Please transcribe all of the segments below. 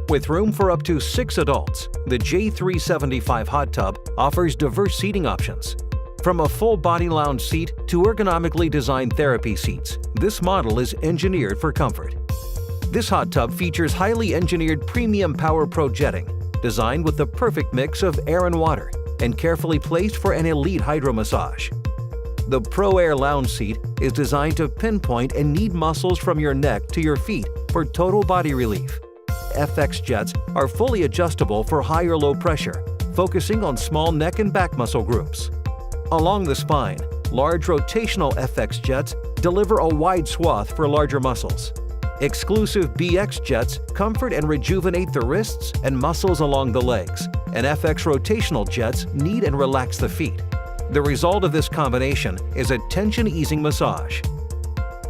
With room for up to 6 adults, the J-375 hot tub offers diverse seating options. From a full-body lounge seat to ergonomically designed therapy seats, this model is engineered for comfort. This hot tub features highly engineered premium PowerPro jetting, designed with the perfect mix of air and water, and carefully placed for an elite hydromassage. The Pro Air lounge seat is designed to pinpoint and knead muscles from your neck to your feet for total body relief. FX jets are fully adjustable for high or low pressure, focusing on small neck and back muscle groups. Along the spine, large rotational FX jets deliver a wide swath for larger muscles. Exclusive BX jets comfort and rejuvenate the wrists and muscles along the legs, and FX rotational jets knead and relax the feet. The result of this combination is a tension-easing massage.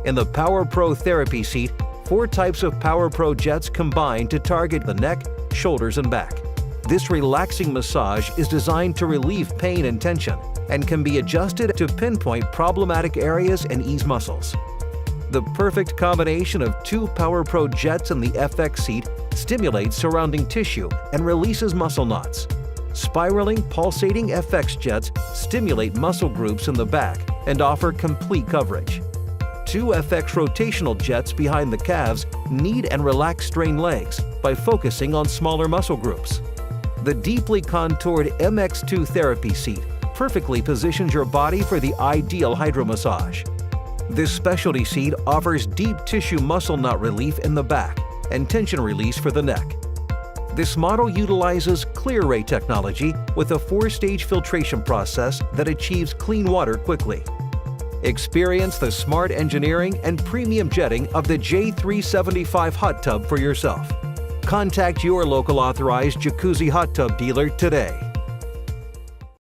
In the PowerPro therapy seat, 4 types of PowerPro jets combine to target the neck, shoulders, and back. This relaxing massage is designed to relieve pain and tension and can be adjusted to pinpoint problematic areas and ease muscles. The perfect combination of 2 PowerPro jets in the FX seat stimulates surrounding tissue and releases muscle knots. Spiraling, pulsating FX jets stimulate muscle groups in the back and offer complete coverage. 2 FX rotational jets behind the calves knead and relax strained legs by focusing on smaller muscle groups. The deeply contoured MX2 therapy seat perfectly positions your body for the ideal hydromassage. This specialty seat offers deep tissue muscle knot relief in the back and tension release for the neck. This model utilizes Clear-Ray technology with a 4-stage filtration process that achieves clean water quickly. Experience the smart engineering and premium jetting of the J-375 hot tub for yourself. Contact your local authorized Jacuzzi hot tub dealer today.